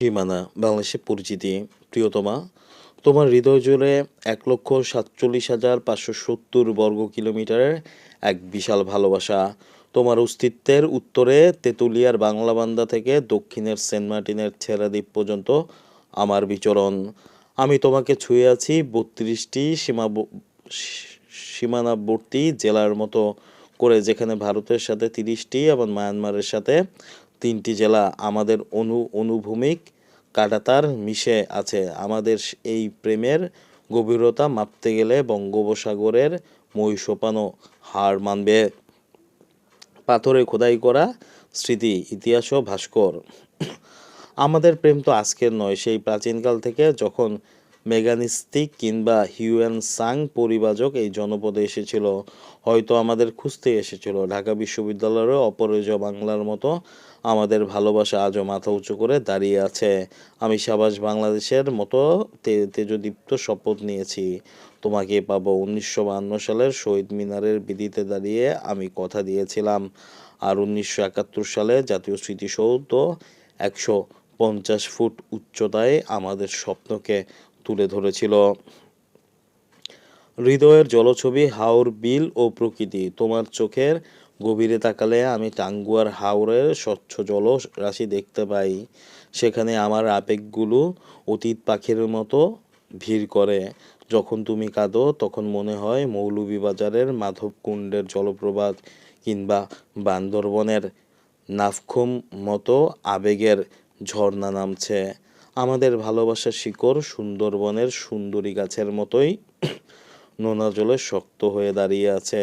সীমানা বাংলাদেশের পরিচিতি। প্রিয়তমা, তোমার হৃদয় জুড়ে ১,৪৭,৫৭০ বর্গ কিলোমিটারের এক বিশাল ভালোবাসা। তোমার অস্তিত্বের উত্তরে তেঁতুলিয়ার বাংলাবান্ধা থেকে দক্ষিণের সেন্ট মার্টিনের ছেড়া দ্বীপ পর্যন্ত আমার বিচরণ। আমি তোমাকে ছুঁয়ে আছি ৩২টি সীমানাবর্তী জেলার মতো করে, যেখানে ভারতের সাথে ৩০টি এবং মায়ানমারের সাথে ৩টি জেলা আমাদের অনুভূমিক কাঁটাতার মিশে আছে। আমাদের এই প্রেমের গভীরতা মাপতে গেলে বঙ্গোপসাগরের মহিষোপানও হার মানবে। পাথরে খোদাই করা স্মৃতি, ইতিহাস ও ভাস্কর। আমাদের প্রেম তো আজকের নয়, সেই প্রাচীনকাল থেকে, যখন মেগানিস্তিক কিংবা হিউয়েন সাং পরিব্রাজক এই জনপদে এসেছিল। হয়তো আমাদের খুঁজতে এসেছিল। ঢাকা বিশ্ববিদ্যালয়ের অপরাজেয় বাংলার মতো আমাদের ভালোবাসা আজও মাথা উঁচু করে দাঁড়িয়ে আছে। আমি সাবাস বাংলাদেশের মতো তেজদীপ্ত শপথ নিয়েছি, তোমাকে পাবো। ১৯৫২ সালের শহীদ মিনারের বেদিতে দাঁড়িয়ে আমি কথা দিয়েছিলাম। আর ১৯৭১ সালে জাতীয় স্মৃতিসৌধ ১৫০ ফুট উচ্চতায় আমাদের স্বপ্নকে তুলে ধরেছিল। হৃদয়ের জলছবি, হাওর বিল ও প্রকৃতি। তোমার চোখের গভীরে তাকালে আমি টাঙ্গুয়ার হাওরের স্বচ্ছ জলরাশি দেখতে পাই। সেখানে আমার আবেগগুলো অতীত পাখির মতো ভিড় করে। যখন তুমি কাঁদো তখন মনে হয় মৌলভীবাজারের মাধবকুণ্ডের জলপ্রপাত কিংবা বান্দরবনের নাফখুম মতো আবেগের ঝর্ণা নামছে। আমাদের ভালোবাসার শিকড় সুন্দরবনের সুন্দরী গাছের মতোই নোনা জলে শক্ত হয়ে দাঁড়িয়ে আছে,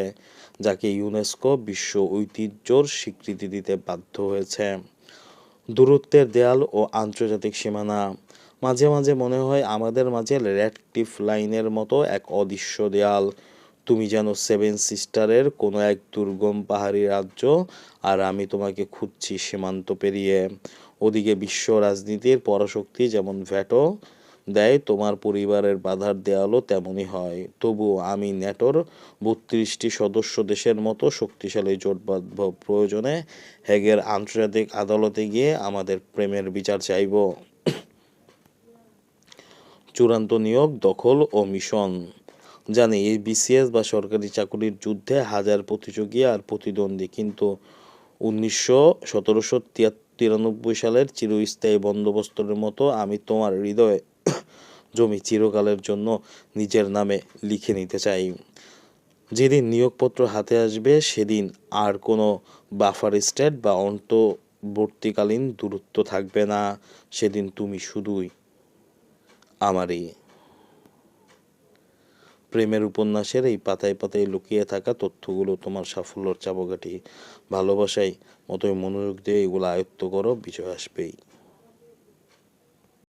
যাকে ইউনেস্কো বিশ্ব ঐতিহ্যর স্বীকৃতি দিতে বাধ্য হয়েছে। দূরত্বের দেয়াল ও আন্তর্জাতিক সীমানা। মাঝে মাঝে মনে হয় আমাদের মাঝে রেড ক্লিফ লাইনের মতো এক অদৃশ্য দেয়াল। তুমি যেন সেভেন সিস্টারের কোনো এক দুর্গম পাহাড়ি রাজ্য, আর আমি তোমাকে খুঁজছি সীমান্ত পেরিয়ে। ওদিকে বিশ্ব রাজনীতির পরাশক্তি যেমন ভেটো দেয়, তোমার পরিবারের বাধার দেয়ালও তেমনই হয়। তবুও আমি ন্যাটোর ৩২টি সদস্য দেশের মতো শক্তিশালী জোট বাঁধব। প্রয়োজনে হেগের আন্তর্জাতিক আদালতে গিয়ে আমাদের প্রেমের বিচার চাইব। চূড়ান্ত নিয়োগ, দখল ও মিশন। জানি এই বিসিএস বা সরকারি চাকুরির যুদ্ধে হাজার প্রতিযোগী আর প্রতিদ্বন্দ্বী, কিন্তু ১৯৯৩ সালের চিরস্থায়ী বন্দোবস্তের মতো আমি তোমার হৃদয়ে জমি চিরকালের জন্য নিজের নামে লিখে নিতে চাই। যেদিন নিয়োগপত্র হাতে আসবে, সেদিন আর কোনো বাফার স্টেট বা অন্তর্বর্তীকালীন দূরত্ব থাকবে না। সেদিন তুমি শুধুই আমারই। প্রেমের উপন্যাসের এই পাতায় পাতায় লুকিয়ে থাকা তথ্যগুলো তোমার সাফল্যর চাবিকাঠি। ভালোবাসায় মতোই মনোযোগ দিয়ে এগুলো আয়ত্ত করো, বিজয় আসবেই।